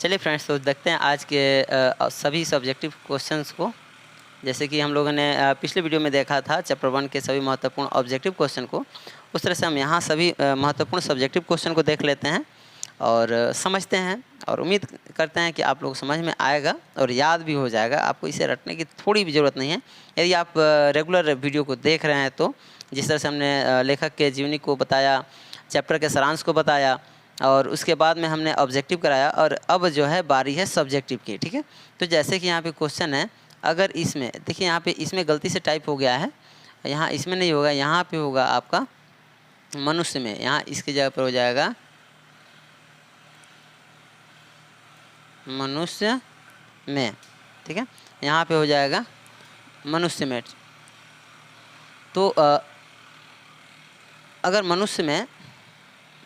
चलिए फ्रेंड्स, तो देखते हैं आज के सभी सब्जेक्टिव क्वेश्चंस को। जैसे कि हम लोगों ने पिछले वीडियो में देखा था चैप्टर 1 के सभी महत्वपूर्ण ऑब्जेक्टिव क्वेश्चन को, उस तरह से हम यहाँ सभी महत्वपूर्ण सब्जेक्टिव क्वेश्चन को देख लेते हैं और समझते हैं, और उम्मीद करते हैं कि आप लोग समझ में आएगा और याद भी हो जाएगा। आपको इसे रटने की थोड़ी भी ज़रूरत नहीं है यदि आप रेगुलर वीडियो को देख रहे हैं तो। जिस तरह से हमने लेखक के जीवनी को बताया, चैप्टर के सारांश को बताया, और उसके बाद में हमने ऑब्जेक्टिव कराया, और अब जो है बारी है सब्जेक्टिव की। ठीक है, तो जैसे कि यहाँ पे क्वेश्चन है, अगर इसमें देखिए, यहाँ पे इसमें गलती से टाइप हो गया है, यहाँ इसमें नहीं होगा, यहाँ पे होगा आपका मनुष्य में, यहाँ इसकी जगह पर हो जाएगा मनुष्य में। ठीक है, यहाँ पे हो जाएगा मनुष्य में। तो अगर मनुष्य में,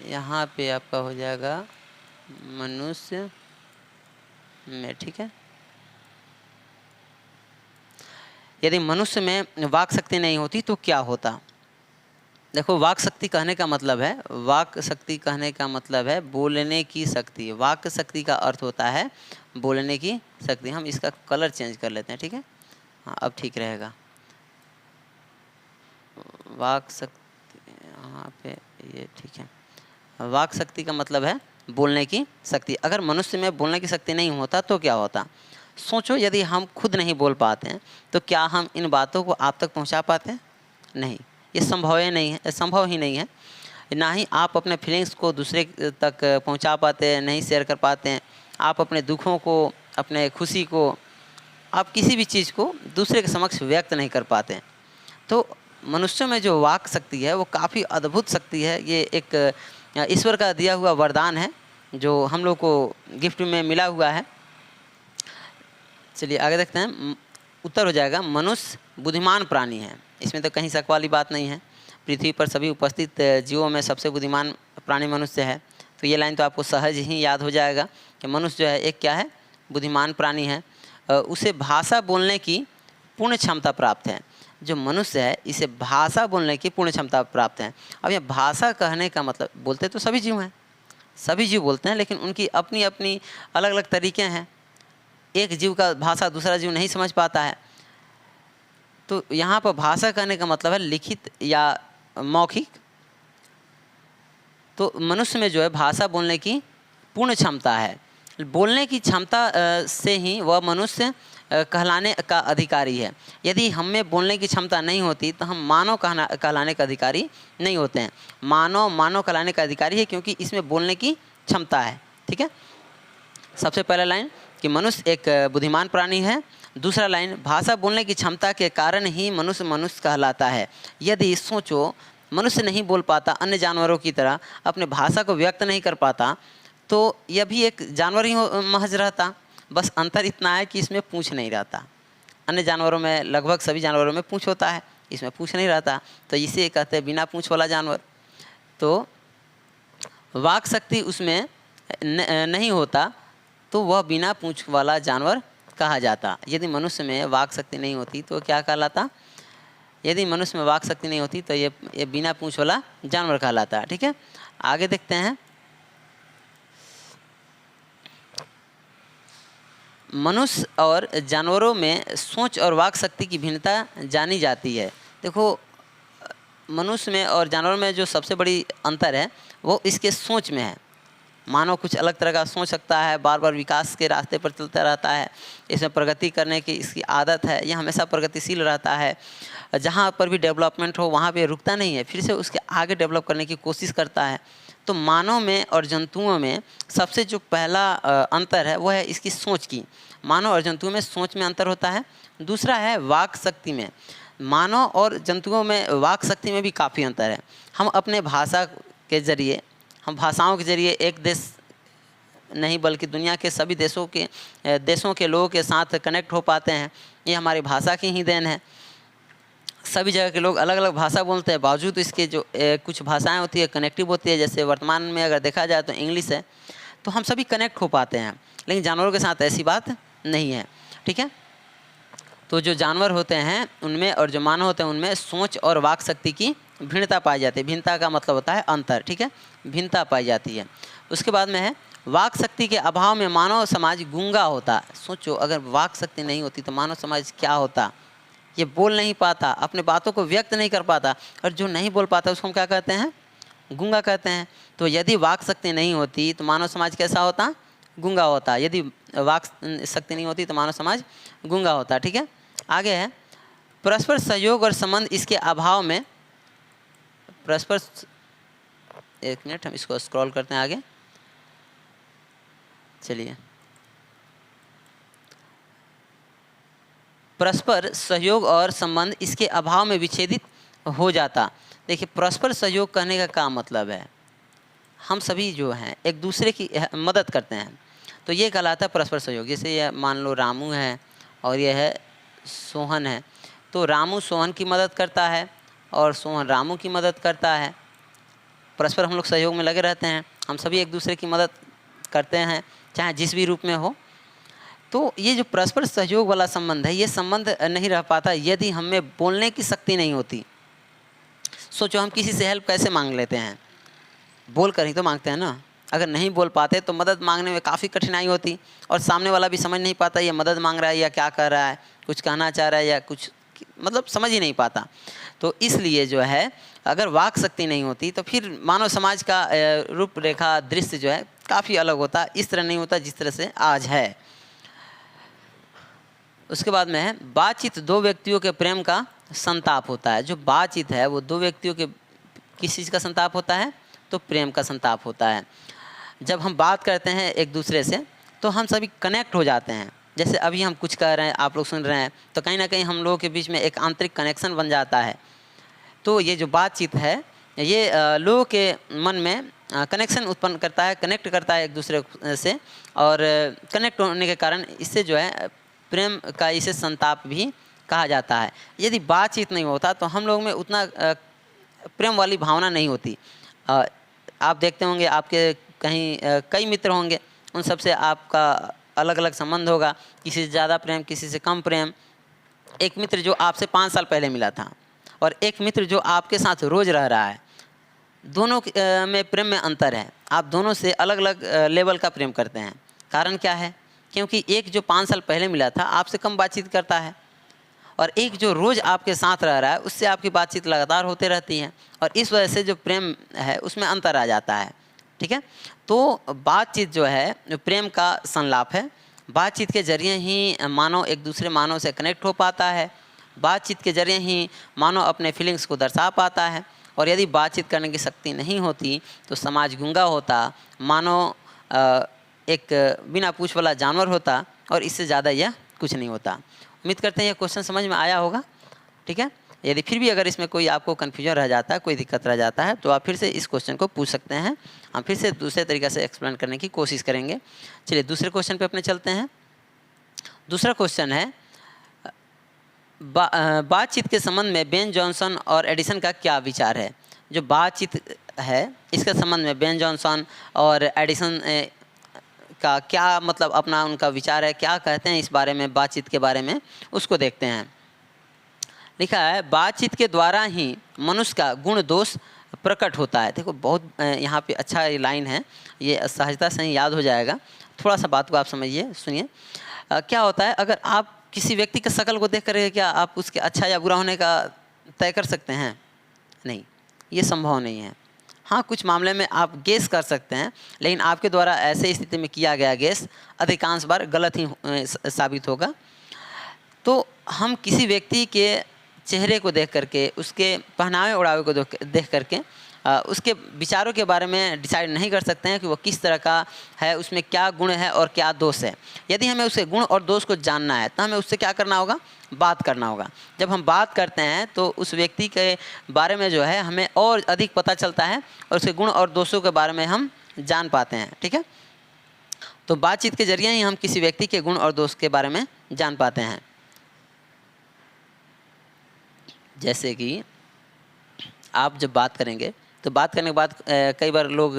यहाँ पे आपका हो जाएगा मनुष्य में। ठीक है, यदि मनुष्य में वाक शक्ति नहीं होती तो क्या होता। देखो, वाक शक्ति कहने का मतलब है, वाक शक्ति कहने का मतलब है बोलने की शक्ति। वाक शक्ति का अर्थ होता है बोलने की शक्ति। हम इसका कलर चेंज कर लेते हैं। ठीक है, हाँ अब ठीक रहेगा। वाक शक्ति यहाँ पे ये ठीक है। वाक शक्ति का मतलब है बोलने की शक्ति। अगर मनुष्य में बोलने की शक्ति नहीं होता तो क्या होता। सोचो, यदि हम खुद नहीं बोल पाते हैं तो क्या हम इन बातों को आप तक पहुंचा पाते हैं? नहीं, ये संभव ही नहीं है। ना ही आप अपने फीलिंग्स को दूसरे तक पहुंचा पाते हैं, नहीं शेयर कर पाते हैं। आप अपने दुखों को, अपने खुशी को, आप किसी भी चीज़ को दूसरे के समक्ष व्यक्त नहीं कर पाते हैं। तो मनुष्य में जो वाक शक्ति है वो काफ़ी अद्भुत शक्ति है। ये एक ईश्वर का दिया हुआ वरदान है जो हम लोग को गिफ्ट में मिला हुआ है। चलिए आगे देखते हैं। उत्तर हो जाएगा मनुष्य बुद्धिमान प्राणी है। इसमें तो कहीं शक वाली बात नहीं है। पृथ्वी पर सभी उपस्थित जीवों में सबसे बुद्धिमान प्राणी मनुष्य है। तो ये लाइन तो आपको सहज ही याद हो जाएगा कि मनुष्य जो है एक क्या है, बुद्धिमान प्राणी है। उसे भाषा बोलने की पूर्ण क्षमता प्राप्त है। जो मनुष्य है इसे भाषा बोलने की पूर्ण क्षमता प्राप्त है। अब यह भाषा कहने का मतलब, बोलते तो सभी जीव हैं, सभी जीव बोलते हैं, लेकिन उनकी अपनी अपनी अलग अलग तरीके हैं। एक जीव का भाषा दूसरा जीव नहीं समझ पाता है। तो यहाँ पर भाषा कहने का मतलब है लिखित या मौखिक। तो मनुष्य में जो है भाषा बोलने की पूर्ण क्षमता है। बोलने की क्षमता से ही वह मनुष्य कहलाने का अधिकारी है। यदि हम में बोलने की क्षमता नहीं होती तो हम मानव कहलाने का अधिकारी नहीं होते हैं। मानव कहलाने का अधिकारी है क्योंकि इसमें बोलने की क्षमता है। ठीक है, सबसे पहला लाइन कि मनुष्य एक बुद्धिमान प्राणी है। दूसरा लाइन, भाषा बोलने की क्षमता के कारण ही मनुष्य कहलाता है। यदि सोचो, मनुष्य नहीं बोल पाता, अन्य जानवरों की तरह अपने भाषा को व्यक्त नहीं कर पाता, तो यह भी एक जानवर ही महज रहता। बस अंतर इतना है कि इसमें पूँछ नहीं रहता। अन्य जानवरों में, लगभग सभी जानवरों में पूँछ होता है, इसमें पूँछ नहीं रहता, तो इसे कहते हैं बिना पूँछ वाला जानवर। तो वाक शक्ति उसमें नहीं होता तो वह बिना पूँछ वाला जानवर कहा जाता। यदि मनुष्य में वाक शक्ति नहीं होती तो क्या कहलाता। यदि मनुष्य में वाक शक्ति नहीं होती तो ये बिना पूँछ वाला जानवर कहलाता। ठीक है, आगे देखते हैं। मनुष्य और जानवरों में सोच और वाक शक्ति की भिन्नता जानी जाती है। देखो, मनुष्य में और जानवरों में जो सबसे बड़ी अंतर है वो इसके सोच में है। मानव कुछ अलग तरह का सोच सकता है, बार बार विकास के रास्ते पर चलता रहता है, इसमें प्रगति करने की इसकी आदत है, यह हमेशा प्रगतिशील रहता है। जहाँ पर भी डेवलपमेंट हो वहाँ पे रुकता नहीं है, फिर से उसके आगे डेवलप करने की कोशिश करता है। तो मानव में और जंतुओं में सबसे जो पहला अंतर है वह है इसकी सोच की। मानव और जंतुओं में सोच में अंतर होता है। दूसरा है वाक शक्ति में। मानव और जंतुओं में वाक शक्ति में भी काफ़ी अंतर है। हम अपने भाषा के ज़रिए, हम भाषाओं के ज़रिए एक देश नहीं बल्कि दुनिया के सभी देशों के लोगों के साथ कनेक्ट हो पाते हैं। ये हमारी भाषा की ही देन है। सभी जगह के लोग अलग अलग भाषा बोलते हैं, बावजूद इसके जो कुछ भाषाएं होती है कनेक्टिव होती है। जैसे वर्तमान में अगर देखा जाए तो इंग्लिश है, तो हम सभी कनेक्ट हो पाते हैं, लेकिन जानवरों के साथ ऐसी बात नहीं है। ठीक है, तो जो जानवर होते हैं उनमें और जो मानव होते हैं उनमें सोच और वाक शक्ति की भिन्नता पाई जाती है। भिन्नता का मतलब होता है अंतर। ठीक है, भिन्नता पाई जाती है। उसके बाद में है वाक शक्ति के अभाव में मानव समाज गूंगा होता। सोचो, अगर वाक शक्ति नहीं होती तो मानव समाज क्या होता? ये बोल नहीं पाता, अपने बातों को व्यक्त नहीं कर पाता, और जो नहीं बोल पाता उसको हम क्या कहते हैं? गूंगा कहते हैं। तो यदि वाक शक्ति नहीं होती तो मानव समाज कैसा होता? गूंगा होता। यदि वाक शक्ति नहीं होती तो मानव समाज गूंगा होता। ठीक है, आगे है परस्पर सहयोग और संबंध इसके अभाव में परस्पर, एक मिनट हम इसको स्क्रॉल करते हैं आगे, चलिए। परस्पर सहयोग और संबंध इसके अभाव में विच्छेदित हो जाता। देखिए, परस्पर सहयोग कहने का क्या मतलब है? हम सभी जो हैं एक दूसरे की मदद करते हैं, तो ये कहलाता है परस्पर सहयोग। जैसे ये मान लो रामू है और यह है सोहन है, तो रामू सोहन की मदद करता है और सोहन रामू की मदद करता है। परस्पर हम लोग सहयोग में लगे रहते हैं, हम सभी एक दूसरे की मदद करते हैं, चाहे जिस भी रूप में हो। तो ये जो परस्पर सहयोग वाला संबंध है, ये संबंध नहीं रह पाता यदि हमें बोलने की शक्ति नहीं होती। सोचो, हम किसी से हेल्प कैसे मांग लेते हैं? बोल कर ही तो मांगते हैं ना। अगर नहीं बोल पाते तो मदद मांगने में काफ़ी कठिनाई होती, और सामने वाला भी समझ नहीं पाता ये मदद मांग रहा है या क्या कर रहा है, कुछ कहना चाह रहा है या कुछ, मतलब समझ ही नहीं पाता। तो इसलिए जो है, अगर वाक शक्ति नहीं होती तो फिर मानव समाज का रूपरेखा दृश्य जो है काफ़ी अलग होता, इस तरह नहीं होता जिस तरह से आज है। उसके बाद में है बातचीत दो व्यक्तियों के प्रेम का संताप होता है। जो बातचीत है वो दो व्यक्तियों के किस चीज़ का संताप होता है? तो प्रेम का संताप होता है। जब हम बात करते हैं एक दूसरे से तो हम सभी कनेक्ट हो जाते हैं। जैसे अभी हम कुछ कह रहे हैं, आप लोग सुन रहे हैं, तो कहीं ना कहीं हम लोगों के बीच में एक आंतरिक कनेक्शन बन जाता है। तो ये जो बातचीत है ये लोगों के मन में कनेक्शन उत्पन्न करता है, कनेक्ट करता है एक दूसरे से, और कनेक्ट होने के कारण इससे जो है प्रेम का इसे संताप भी कहा जाता है। यदि बातचीत नहीं होता तो हम लोग में उतना प्रेम वाली भावना नहीं होती। आप देखते होंगे आपके कहीं कई मित्र होंगे, उन सब से आपका अलग अलग संबंध होगा, किसी से ज़्यादा प्रेम, किसी से कम प्रेम। एक मित्र जो आपसे 5 साल पहले मिला था और एक मित्र जो आपके साथ रोज़ रह रहा है, दोनों में प्रेम में अंतर है। आप दोनों से अलग अलग लेवल का प्रेम करते हैं। कारण क्या है? क्योंकि एक जो 5 साल पहले मिला था आपसे कम बातचीत करता है, और एक जो रोज़ आपके साथ रह रहा है उससे आपकी बातचीत लगातार होते रहती है, और इस वजह से जो प्रेम है उसमें अंतर आ जाता है। ठीक है, तो बातचीत जो है प्रेम का संलाप है। बातचीत के जरिए ही मानव एक दूसरे मानव से कनेक्ट हो पाता है। बातचीत के जरिए ही मानव अपने फीलिंग्स को दर्शा पाता है। और यदि बातचीत करने की शक्ति नहीं होती तो समाज गूंगा होता, मानव एक बिना पूँछ वाला जानवर होता, और इससे ज़्यादा यह कुछ नहीं होता। उम्मीद करते हैं यह क्वेश्चन समझ में आया होगा। ठीक है, यदि फिर भी अगर इसमें कोई आपको कन्फ्यूजन रह जाता है, कोई दिक्कत रह जाता है, तो आप फिर से इस क्वेश्चन को पूछ सकते हैं। हम फिर से दूसरे तरीक़े से एक्सप्लेन करने की कोशिश करेंगे। चलिए दूसरे क्वेश्चन पे अपने चलते हैं। दूसरा क्वेश्चन है बातचीत के संबंध में बेन जॉनसन और एडिसन का क्या विचार है? जो बातचीत है इसके संबंध में बेन जॉनसन और एडिसन का क्या मतलब अपना उनका विचार है, क्या कहते हैं इस बारे में, बातचीत के बारे में, उसको देखते हैं। लिखा है बातचीत के द्वारा ही मनुष्य का गुण दोष प्रकट होता है। देखो बहुत यहाँ पे अच्छा लाइन है, ये सहजता से ही याद हो जाएगा। थोड़ा सा बात को आप समझिए, सुनिए। क्या होता है, अगर आप किसी व्यक्ति के शक्ल को देख कर क्या आप उसके अच्छा या बुरा होने का तय कर सकते हैं? नहीं, ये संभव नहीं है। हाँ, कुछ मामले में आप गेस कर सकते हैं, लेकिन आपके द्वारा ऐसे स्थिति में किया गया गेस अधिकांश बार गलत ही साबित होगा। तो हम किसी व्यक्ति के चेहरे को देख करके, उसके पहनावे ओढ़ावे को देख करके उसके विचारों के बारे में डिसाइड नहीं कर सकते हैं कि वो किस तरह का है, उसमें क्या गुण है और क्या दोष है। यदि हमें उसके गुण और दोष को जानना है तो हमें उससे क्या करना होगा? बात करना होगा। जब हम बात करते हैं तो उस व्यक्ति के बारे में जो है हमें और अधिक पता चलता है और उसके गुण और दोषों के बारे में हम जान पाते हैं। ठीक है, तो बातचीत के जरिए ही हम किसी व्यक्ति के गुण और दोष के बारे में जान पाते हैं। जैसे कि आप जब बात करेंगे तो बात करने के बाद कई बार लोग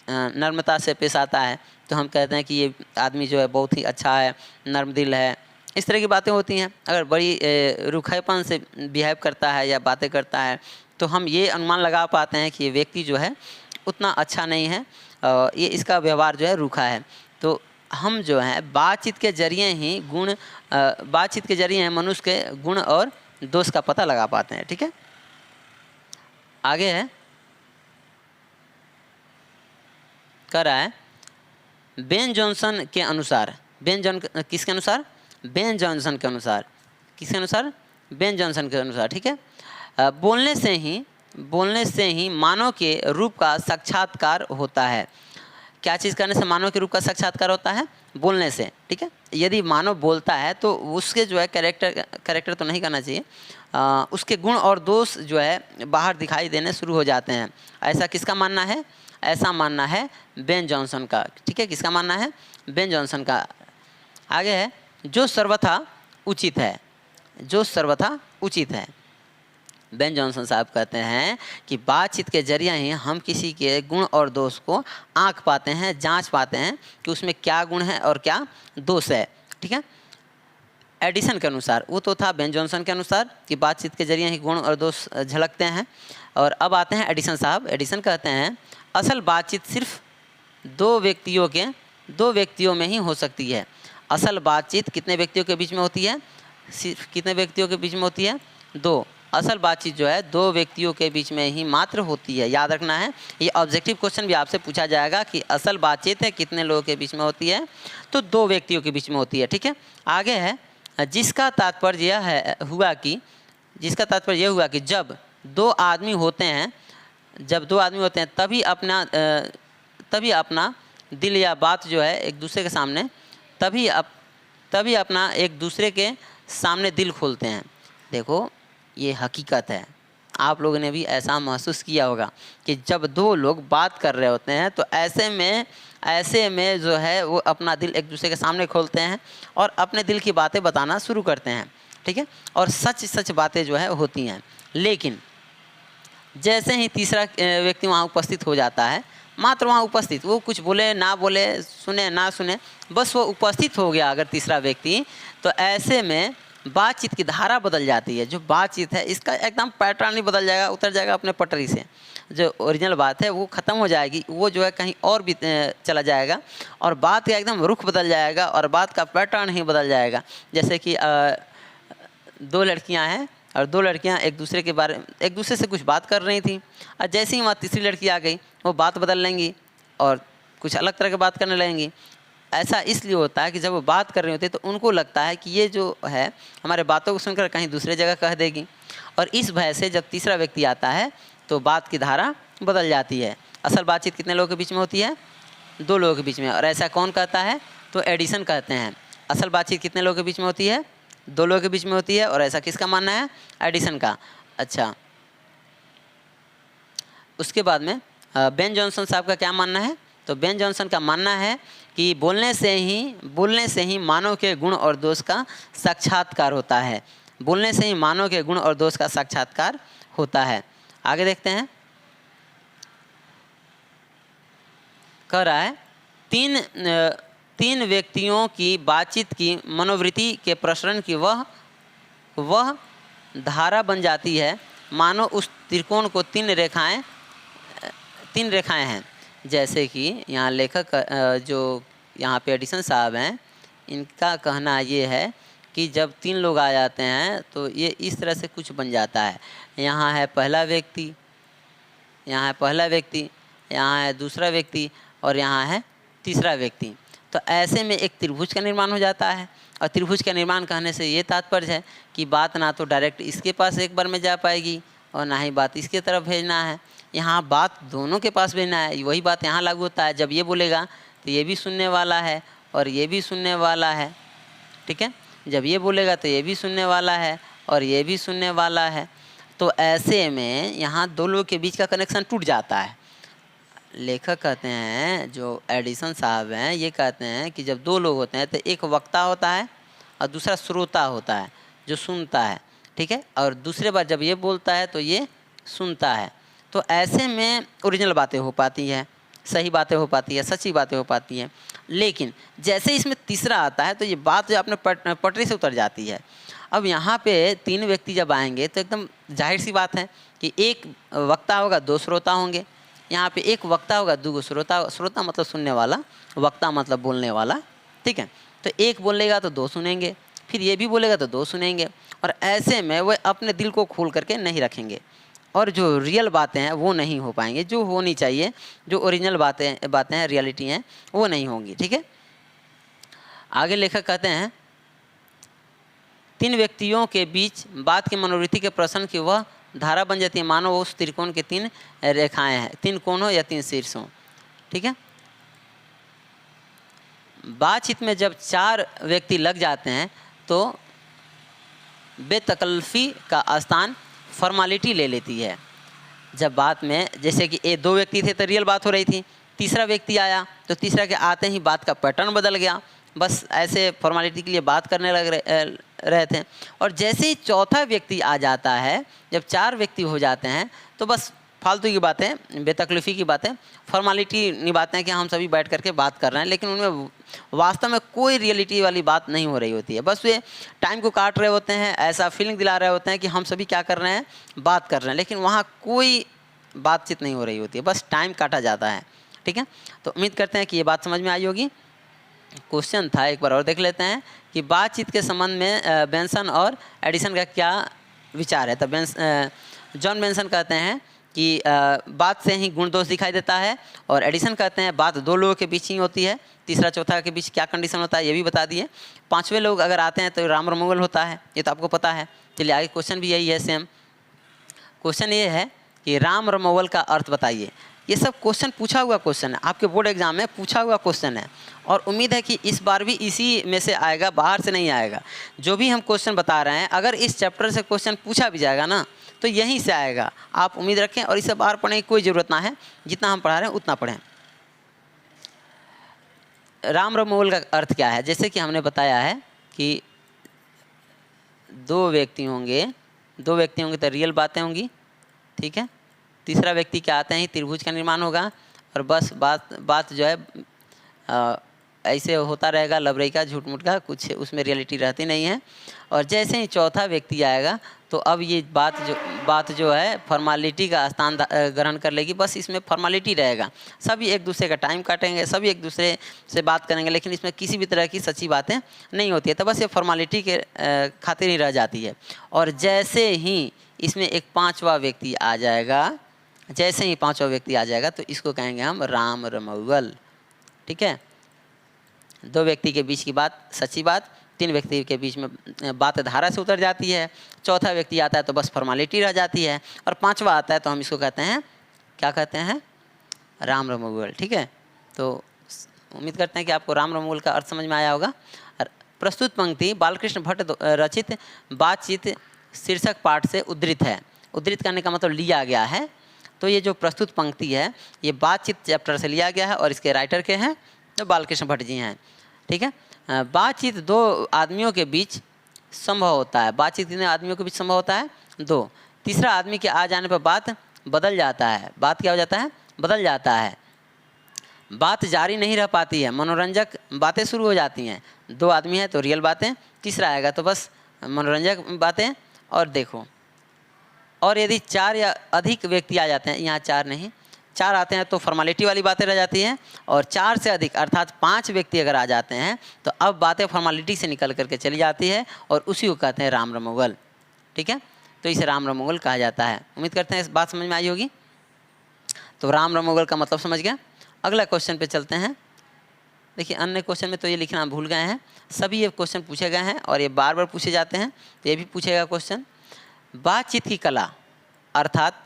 नम्रता से पेश आता है, तो हम कहते हैं कि ये आदमी जो है बहुत ही अच्छा है, नर्म दिल है, इस तरह की बातें होती हैं। अगर बड़ी रूखापन से बिहेव करता है या बातें करता है तो हम ये अनुमान लगा पाते हैं कि ये व्यक्ति जो है उतना अच्छा नहीं है, ये इसका व्यवहार जो है रूखा है। तो हम जो है बातचीत के जरिए ही बातचीत के जरिए मनुष्य के गुण और दोष का पता लगा पाते हैं। ठीक है, आगे है कर रहा है बेन जॉनसन के अनुसार, किसके अनुसार? बेन जॉनसन के अनुसार। किसके अनुसार? बेन जॉनसन के अनुसार। ठीक है, बोलने से ही मानव के रूप का साक्षात्कार होता है। क्या चीज़ करने से मानव के रूप का साक्षात्कार होता है? बोलने से। ठीक है, यदि मानव बोलता है तो उसके जो है कैरेक्टर तो नहीं करना चाहिए, उसके गुण और दोष जो है बाहर दिखाई देने शुरू हो जाते हैं। ऐसा किसका मानना है? ऐसा मानना है बेन जॉनसन का। ठीक है, किसका मानना है? बेन जॉनसन का। आगे है जो सर्वथा उचित है, जो सर्वथा उचित है। बेन जॉनसन साहब कहते हैं कि बातचीत के जरिए ही हम किसी के गुण और दोष को आंक पाते हैं, जांच पाते हैं कि उसमें क्या गुण है और क्या दोष है। ठीक है, एडिसन के अनुसार, वो तो था बेन जॉनसन के अनुसार कि बातचीत के जरिए ही गुण और दोष झलकते हैं। और अब आते हैं एडिसन साहब। एडिसन कहते हैं असल बातचीत सिर्फ दो व्यक्तियों में ही हो सकती है। असल बातचीत कितने व्यक्तियों के बीच में होती है? सिर्फ कितने व्यक्तियों के बीच में होती है? दो। असल बातचीत जो है दो व्यक्तियों के बीच में ही मात्र होती है। याद रखना है, ये ऑब्जेक्टिव क्वेश्चन भी आपसे पूछा जाएगा कि असल बातचीत है कितने लोगों के बीच में होती है? तो दो व्यक्तियों के बीच में होती है। ठीक है, आगे है जिसका तात्पर्य यह हुआ कि जब दो आदमी होते हैं तभी अपना दिल या बात जो है एक दूसरे के सामने तभी अपना एक दूसरे के सामने दिल खोलते हैं। देखो, ये हकीकत है। आप लोगों ने भी ऐसा महसूस किया होगा कि जब दो लोग बात कर रहे होते हैं तो ऐसे में जो है वो अपना दिल एक दूसरे के सामने खोलते हैं और अपने दिल की बातें बताना शुरू करते हैं। ठीक है, और सच बातें जो है होती हैं। लेकिन जैसे ही तीसरा व्यक्ति वहाँ उपस्थित हो जाता है, मात्र वहाँ उपस्थित, वो कुछ बोले ना बोले, सुने ना सुने, बस वो उपस्थित हो गया अगर तीसरा व्यक्ति, तो ऐसे में बातचीत की धारा बदल जाती है। जो बातचीत है इसका एकदम पैटर्न ही बदल जाएगा, उतर जाएगा अपने पटरी से। जो ओरिजिनल बात है वो ख़त्म हो जाएगी, वो जो है कहीं और भी चला जाएगा और बात का एकदम रुख बदल जाएगा और बात का पैटर्न ही बदल जाएगा। जैसे कि दो लड़कियां हैं और दो लड़कियां एक दूसरे से कुछ बात कर रही थी और जैसे ही वहाँ तीसरी लड़की आ गई वो बात बदल लेंगी और कुछ अलग तरह की बात करने लगेंगी। ऐसा इसलिए होता है कि जब वो बात कर रही होती है तो उनको लगता है कि ये जो है हमारे बातों को सुनकर कहीं दूसरे जगह कह देगी, और इस भय से जब तीसरा व्यक्ति आता है तो बात की धारा बदल जाती है। असल बातचीत कितने लोगों के बीच में होती है? दो लोगों के बीच में। और ऐसा कौन कहता है? तो एडिसन कहते हैं असल बातचीत कितने लोगों के बीच में होती है? दो लोगों के बीच में होती है। और ऐसा किसका मानना है? एडिसन का। अच्छा, उसके बाद में बेन जॉनसन साहब का क्या मानना है? तो बेन जॉनसन का मानना है कि बोलने से ही मानव के गुण और दोष का साक्षात्कार होता है। बोलने से ही मानव के गुण और दोष का साक्षात्कार होता है। आगे देखते हैं, कह रहा है तीन व्यक्तियों की बातचीत की मनोवृत्ति के प्रसरण की वह धारा बन जाती है मानो उस त्रिकोण को तीन रेखाएं हैं। जैसे कि यहाँ लेखक जो यहाँ पे एडिसन साहब हैं, इनका कहना ये है कि जब तीन लोग आ जाते हैं तो ये इस तरह से कुछ बन जाता है। यहाँ है पहला व्यक्ति, यहाँ है दूसरा व्यक्ति और यहाँ है तीसरा व्यक्ति। तो ऐसे में एक त्रिभुज का निर्माण हो जाता है। और त्रिभुज का निर्माण कहने से ये तात्पर्य है कि बात ना तो डायरेक्ट इसके पास एक बार में जा पाएगी और ना ही बात इसके तरफ भेजना है। यहाँ बात दोनों के पास भेजना है। वही बात यहाँ लागू होता है। जब ये बोलेगा तो ये भी सुनने वाला है और ये भी सुनने वाला है। ठीक है, जब ये बोलेगा तो ये भी सुनने वाला है और ये भी सुनने वाला है। तो ऐसे में यहाँ दो लोगों के बीच का कनेक्शन टूट जाता है। लेखक कहते हैं, जो एडिसन साहब हैं, ये कहते हैं कि जब दो लोग होते हैं तो एक वक्ता होता है और दूसरा श्रोता होता है जो सुनता है। ठीक है, और दूसरे बार जब ये बोलता है तो ये सुनता है। तो ऐसे में ओरिजिनल बातें हो पाती हैं, सही बातें हो पाती है, सच्ची बातें हो पाती हैं। लेकिन जैसे इसमें तीसरा आता है तो ये बात जो अपने पटरी से उतर जाती है। अब यहाँ पे तीन व्यक्ति जब आएंगे तो एकदम जाहिर सी बात है कि एक वक्ता होगा, दो श्रोता होंगे। यहाँ पे एक वक्ता होगा, दो श्रोता, श्रोता मतलब सुनने वाला, वक्ता मतलब बोलने वाला, ठीक है। तो एक बोलेगा तो दो सुनेंगे, फिर ये भी बोलेगा तो दो सुनेंगे, और ऐसे में वह अपने दिल को खोल करके नहीं रखेंगे, और जो रियल बातें हैं वो नहीं हो पाएंगे, जो होनी चाहिए, जो ओरिजिनल बातें हैं, रियलिटी हैं, वो नहीं होंगी, ठीक है। आगे लेखक कहते हैं, 3 व्यक्तियों के बीच बात की मनोवृत्ति के प्रश्न की वह धारा बन जाती है, मानो वो उस त्रिकोण के 3 रेखाएं हैं, 3 कोणों या 3 शीर्षों, ठीक है। बातचीत में जब 4 व्यक्ति लग जाते हैं तो बेतकल्फी का स्थान फॉर्मालिटी ले लेती है। जब बात में जैसे कि 2 व्यक्ति थे तो रियल बात हो रही थी, तीसरा व्यक्ति आया तो तीसरा के आते ही बात का पैटर्न बदल गया, बस ऐसे फॉर्मालिटी के लिए बात करने लग रहे थे। और जैसे ही चौथा व्यक्ति आ जाता है, जब 4 व्यक्ति हो जाते हैं तो बस फालतू की बातें, बेतकल्फ़ी की बातें, फॉर्मालिटी निभाते हैं कि हम सभी बैठ करके बात कर रहे हैं, लेकिन उनमें वास्तव में कोई रियलिटी वाली बात नहीं हो रही होती है। बस वे टाइम को काट रहे होते हैं, ऐसा फीलिंग दिला रहे होते हैं कि हम सभी क्या कर रहे हैं, बात कर रहे हैं, लेकिन वहाँ कोई बातचीत नहीं हो रही होती है, बस टाइम काटा जाता है, ठीक है। तो उम्मीद करते हैं कि ये बात समझ में आई होगी। क्वेश्चन था, एक बार और देख लेते हैं कि बातचीत के संबंध में बेंसन और एडिसन का क्या विचार है। तो जॉन बेंसन कहते हैं कि बात से ही गुण दोष दिखाई देता है, और एडिसन कहते हैं बात 2 लोगों के बीच ही होती है, तीसरा चौथा के बीच क्या कंडीशन होता है ये भी बता दिए। 5वें लोग अगर आते हैं तो राम और मंगल होता है, ये तो आपको पता है। चलिए आगे क्वेश्चन भी यही है, सेम क्वेश्चन ये है कि राम और मंगल का अर्थ बताइए। ये सब क्वेश्चन पूछा हुआ क्वेश्चन है, आपके बोर्ड एग्जाम में पूछा हुआ क्वेश्चन है, और उम्मीद है कि इस बार भी इसी में से आएगा, बाहर से नहीं आएगा। जो भी हम क्वेश्चन बता रहे हैं, अगर इस चैप्टर से क्वेश्चन पूछा भी जाएगा ना तो यहीं से आएगा, आप उम्मीद रखें। और इसे बाहर पढ़ने की कोई ज़रूरत ना है, जितना हम पढ़ा रहे हैं उतना पढ़ें। राम और मंगल का अर्थ क्या है? जैसे कि हमने बताया है कि 2 व्यक्ति होंगे, 2 व्यक्ति होंगे तो रियल बातें होंगी, ठीक है। तीसरा व्यक्ति क्या आते हैं, त्रिभुज का निर्माण होगा, और बस बात जो है ऐसे होता रहेगा, लबरेई का, झूठ मूठ का, कुछ उसमें रियलिटी रहती नहीं है। और जैसे ही चौथा व्यक्ति आएगा तो अब ये बात जो है फॉर्मालिटी का स्थान ग्रहण कर लेगी, बस इसमें फॉर्मालिटी रहेगा, सभी एक दूसरे का टाइम काटेंगे, सभी एक दूसरे से बात करेंगे, लेकिन इसमें किसी भी तरह की सच्ची बातें नहीं होती है, तो बस ये फॉर्मालिटी के खातिर ही रह जाती है। और जैसे ही इसमें एक 5वां व्यक्ति आ जाएगा, जैसे ही 5वां व्यक्ति आ जाएगा तो इसको कहेंगे हम राम रमौगल, ठीक है। 2 व्यक्ति के बीच की बात सच्ची बात, 3 व्यक्ति के बीच में बात धारा से उतर जाती है, चौथा व्यक्ति आता है तो बस फॉर्मालिटी रह जाती है, और 5वां आता है तो हम इसको कहते हैं, क्या कहते हैं, राम रमौगल, ठीक है। तो उम्मीद करते हैं कि आपको राम रमौगल का अर्थ समझ में आया होगा। प्रस्तुत पंक्ति बालकृष्ण भट्ट रचित बातचीत शीर्षक पाठ से उद्धृत है। उद्धृत करने का मतलब लिया गया है। तो ये जो प्रस्तुत पंक्ति है ये बातचीत चैप्टर से लिया गया है, और इसके राइटर के हैं तो बालकृष्ण भट्ट जी हैं, ठीक है। बातचीत 2 आदमियों के बीच संभव होता है। बातचीत कितने आदमियों के बीच संभव होता है? 2। तीसरा आदमी के आ जाने पर बात बदल जाता है। बात क्या हो जाता है? बदल जाता है। बात जारी नहीं रह पाती है, मनोरंजक बातें शुरू हो जाती हैं। 2 आदमी हैं तो रियल बातें, तीसरा आएगा तो बस मनोरंजक बातें। और देखो, और यदि 4 या अधिक व्यक्ति आ जाते हैं, यहाँ 4 नहीं, 4 आते हैं तो फॉर्मालिटी वाली बातें रह जाती हैं, और 4 से अधिक अर्थात 5 व्यक्ति अगर आ जाते हैं तो अब बातें फॉर्मालिटी से निकल करके चली जाती है, और उसी को कहते हैं राम रमौगल, ठीक है। तो इसे राम रमौगल कहा जाता है। उम्मीद करते हैं इस बात समझ में आई होगी। तो राम रमौगल का मतलब समझ गया। अगला क्वेश्चन पे चलते हैं। देखिए, अन्य क्वेश्चन में तो ये लिखना भूल गए हैं, सभी ये क्वेश्चन पूछे गए हैं और ये बार बार पूछे जाते हैं, तो ये भी पूछेगा क्वेश्चन। बातचीत की कला अर्थात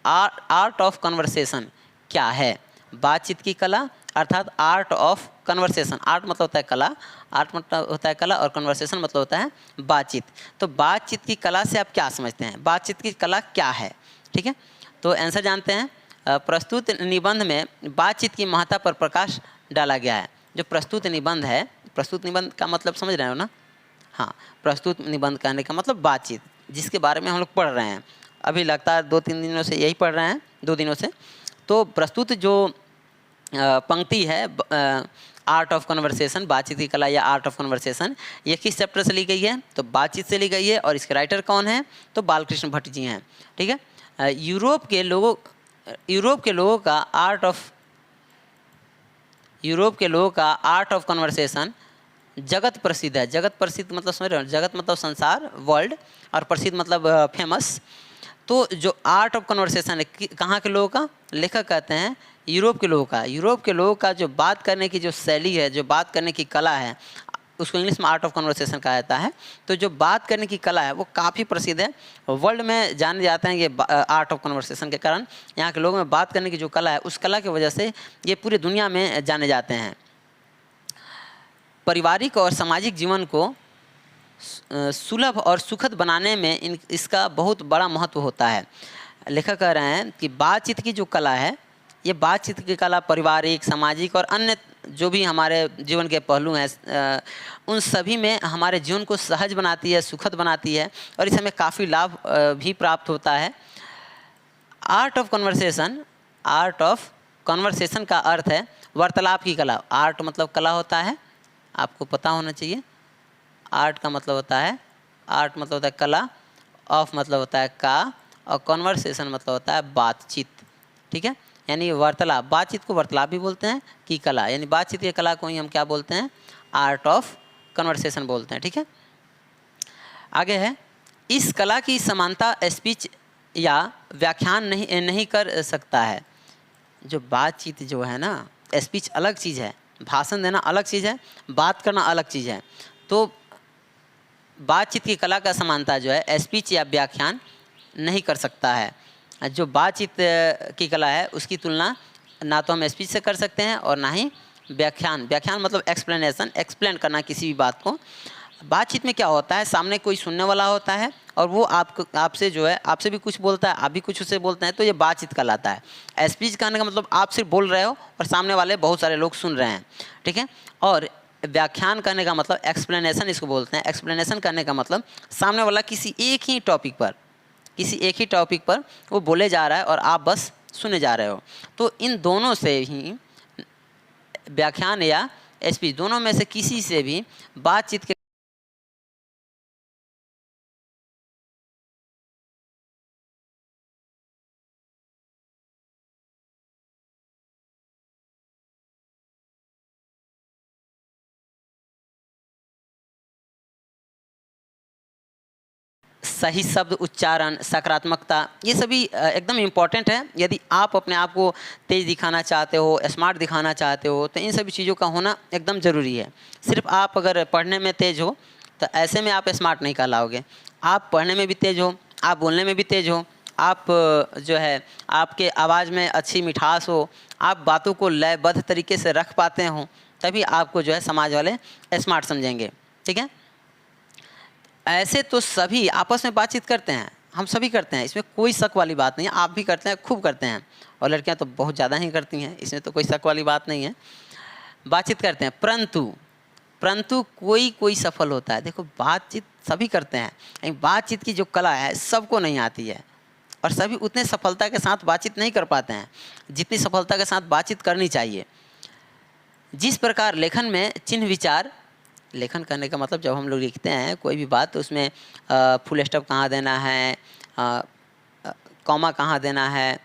आर्ट ऑफ कन्वर्सेशन क्या है? बातचीत की कला अर्थात आर्ट ऑफ कन्वर्सेशन। आर्ट मतलब होता है कला, आर्ट मतलब होता है कला, और कन्वर्सेशन मतलब होता है बातचीत। तो बातचीत की कला से आप क्या समझते हैं? बातचीत की कला क्या है, ठीक है। तो आंसर जानते हैं। प्रस्तुत निबंध में बातचीत की महत्ता पर प्रकाश डाला गया है। जो प्रस्तुत निबंध है, प्रस्तुत निबंध का मतलब समझ रहे हो ना? हाँ, प्रस्तुत निबंध कहने का मतलब बातचीत, जिसके बारे में हम लोग पढ़ रहे हैं अभी, लगातार 2-3 दिनों से यही पढ़ रहे हैं, 2 दिनों से। तो प्रस्तुत जो पंक्ति है आर्ट ऑफ कन्वर्सेशन, बातचीत की कला या आर्ट ऑफ कन्वर्सेशन, ये किस चैप्टर से ली गई है? तो बातचीत से ली गई है, और इसके राइटर कौन है? तो बालकृष्ण भट्ट जी हैं, ठीक है। यूरोप के लोगों यूरोप के लोगों का आर्ट ऑफ कन्वर्सेशन जगत प्रसिद्ध है। जगत प्रसिद्ध मतलब समझ रहे हो, जगत मतलब संसार, वर्ल्ड, और प्रसिद्ध मतलब फेमस। तो जो आर्ट ऑफ कन्वर्सेशन है कहाँ के लोगों का, लेखक कहते हैं यूरोप के लोगों का। यूरोप के लोगों का जो बात करने की जो शैली है, जो बात करने की कला है, उसको इंग्लिश में आर्ट ऑफ कन्वर्सेशन कहा जाता है। तो जो बात करने की कला है वो काफ़ी प्रसिद्ध है, वर्ल्ड में जाने जाते हैं ये आर्ट ऑफ कन्वर्सेशन के कारण। यहाँ के लोगों में बात करने की जो कला है, उस कला की वजह से ये पूरी दुनिया में जाने जाते हैं। पारिवारिक और सामाजिक जीवन को सुलभ और सुखद बनाने में इसका बहुत बड़ा महत्व होता है। लेखक कह रहे हैं कि बातचीत की जो कला है, ये बातचीत की कला पारिवारिक, सामाजिक और अन्य जो भी हमारे जीवन के पहलू हैं, उन सभी में हमारे जीवन को सहज बनाती है, सुखद बनाती है, और इससे हमें काफ़ी लाभ भी प्राप्त होता है। आर्ट ऑफ कन्वर्सेशन का अर्थ है वार्तालाप की कला। आर्ट मतलब कला होता है, आपको पता होना चाहिए। आर्ट का मतलब होता है, आर्ट मतलब होता है कला, ऑफ मतलब होता है का, और कन्वर्सेशन मतलब होता है बातचीत। ठीक है, यानी वार्तालाप, बातचीत को वार्तालाप भी बोलते हैं की कला, यानी बातचीत की कला को ही हम क्या बोलते हैं, आर्ट ऑफ कन्वर्सेशन बोलते हैं। ठीक है, आगे है, इस कला की समानता स्पीच या व्याख्यान नहीं कर सकता है। जो बातचीत जो है ना, स्पीच अलग चीज़ है, भाषण देना अलग चीज़ है, बात करना अलग चीज़ है। तो बातचीत की कला का समानता जो है स्पीच या व्याख्यान नहीं कर सकता है। जो बातचीत की कला है उसकी तुलना ना तो हम स्पीच से कर सकते हैं और ना ही व्याख्यान। व्याख्यान मतलब एक्सप्लेनेशन, एक्सप्लेन करना किसी भी बात को। बातचीत में क्या होता है, सामने कोई सुनने वाला होता है और वो आपसे जो है, आपसे भी कुछ बोलता है, आप भी कुछ उससे बोलते हैं, तो ये बातचीत कहलाता है। स्पीच कहने का मतलब आप सिर्फ बोल रहे हो और सामने वाले बहुत सारे लोग सुन रहे हैं। ठीक है, और व्याख्यान करने का मतलब एक्सप्लेनेशन इसको बोलते हैं। एक्सप्लेनेशन करने का मतलब सामने वाला किसी एक ही टॉपिक पर वो बोले जा रहा है और आप बस सुने जा रहे हो। तो इन दोनों से ही, व्याख्यान या स्पीच, दोनों में से किसी से भी बातचीत के सही शब्द उच्चारण, सकारात्मकता, ये सभी एकदम इम्पॉर्टेंट है। यदि आप अपने आप को तेज़ दिखाना चाहते हो, स्मार्ट दिखाना चाहते हो, तो इन सभी चीज़ों का होना एकदम ज़रूरी है। सिर्फ आप अगर पढ़ने में तेज़ हो तो ऐसे में आप स्मार्ट नहीं कहलाओगे। आप पढ़ने में भी तेज़ हो, आप बोलने में भी तेज़ हो, आप जो है आपके आवाज़ में अच्छी मिठास हो, आप बातों को लयबद्ध तरीके से रख पाते हो, तभी आपको जो है समाज वाले स्मार्ट समझेंगे। ठीक है, ऐसे तो सभी आपस में बातचीत करते हैं, हम सभी करते हैं, इसमें कोई शक वाली बात नहीं है। आप भी करते हैं, खूब करते हैं, और लड़कियां तो बहुत ज़्यादा ही करती हैं, इसमें तो कोई शक वाली बात नहीं है। बातचीत करते हैं, परंतु कोई सफल होता है। देखो, बातचीत सभी करते हैं, बातचीत की जो कला है सबको नहीं आती है, और सभी उतने सफलता के साथ बातचीत नहीं कर पाते हैं जितनी सफलता के साथ बातचीत करनी चाहिए। जिस प्रकार लेखन में चिन्ह विचार, लेखन करने का मतलब जब हम लोग लिखते हैं कोई भी बात, तो उसमें फुल स्टॉप कहाँ देना है, कॉमा कहाँ देना है,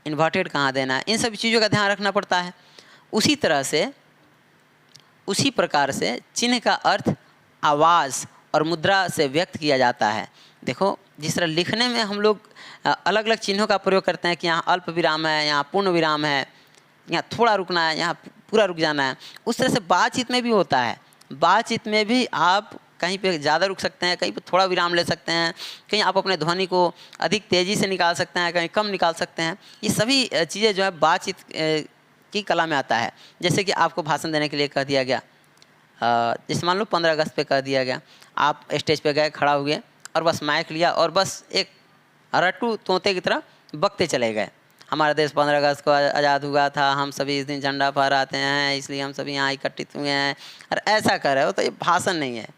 इन्वर्टेड कहाँ देना है, इन सभी चीज़ों का ध्यान रखना पड़ता है। उसी प्रकार से चिन्ह का अर्थ आवाज़ और मुद्रा से व्यक्त किया जाता है। देखो, जिस तरह लिखने में हम लोग अलग अलग चिन्हों का प्रयोग करते हैं कि यहाँ अल्प विराम है, यहाँ पूर्ण विराम है, यहाँ थोड़ा रुकना है, यहाँ पूरा रुक जाना है, उस तरह से बातचीत में भी होता है। बातचीत में भी आप कहीं पे ज़्यादा रुक सकते हैं, कहीं पे थोड़ा विराम ले सकते हैं, कहीं आप अपने ध्वनि को अधिक तेज़ी से निकाल सकते हैं, कहीं कम निकाल सकते हैं। ये सभी चीज़ें जो है बातचीत की कला में आता है। जैसे कि आपको भाषण देने के लिए कह दिया गया, जैसे मान लो 15 अगस्त पे कह दिया गया, आप स्टेज पे गए, खड़ा हुए और बस माइक लिया और बस एक रट्टू तोते की तरह बकते चले गए, हमारा देश 15 अगस्त को आज़ाद हुआ था, हम सभी इस दिन झंडा फहराते हैं, इसलिए हम सभी यहाँ एकत्रित हुए हैं, और ऐसा कर रहे हो, तो ये भाषण नहीं है।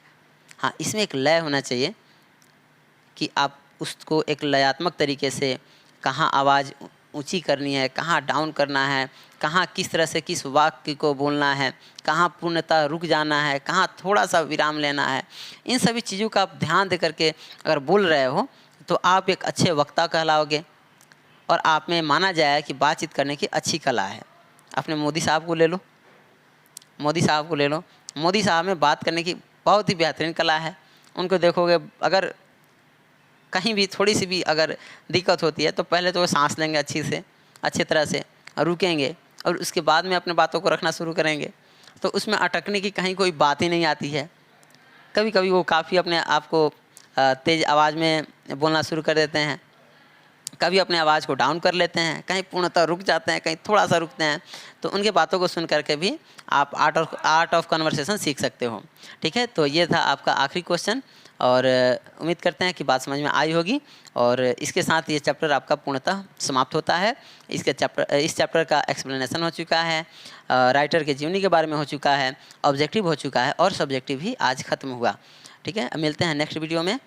हाँ, इसमें एक लय होना चाहिए कि आप उसको एक लयात्मक तरीके से कहाँ आवाज़ ऊंची करनी है, कहाँ डाउन करना है, कहाँ किस तरह से किस वाक्य को बोलना है, कहाँ पूर्णतः रुक जाना है, कहाँ थोड़ा सा विराम लेना है। इन सभी चीज़ों का आप ध्यान दे करके अगर बोल रहे हो तो आप एक अच्छे वक्ता कहलाओगे। और आप में माना जाए कि बातचीत करने की अच्छी कला है। अपने मोदी साहब को ले लो, मोदी साहब को ले लो, मोदी साहब में बात करने की बहुत ही बेहतरीन कला है। उनको देखोगे, अगर कहीं भी थोड़ी सी भी अगर दिक्कत होती है तो पहले तो वो सांस लेंगे अच्छी तरह से, और रुकेंगे, और उसके बाद में अपने बातों को रखना शुरू करेंगे। तो उसमें अटकने की कहीं कोई बात ही नहीं आती है। कभी कभी वो काफ़ी अपने आप को तेज़ आवाज़ में बोलना शुरू कर देते हैं, कभी अपने आवाज़ को डाउन कर लेते हैं, कहीं पूर्णतः रुक जाते हैं, कहीं थोड़ा सा रुकते हैं। तो उनके बातों को सुन करके भी आप आर्ट ऑफ कन्वर्सेशन सीख सकते हो। ठीक है, तो ये था आपका आखिरी क्वेश्चन, और उम्मीद करते हैं कि बात समझ में आई होगी। और इसके साथ ये चैप्टर आपका पूर्णतः समाप्त होता है। इस चैप्टर का एक्सप्लेनेशन हो चुका है, राइटर के जीवनी के बारे में हो चुका है, ऑब्जेक्टिव हो चुका है, और सब्जेक्टिव भी आज ख़त्म हुआ। ठीक है, मिलते हैं नेक्स्ट वीडियो में।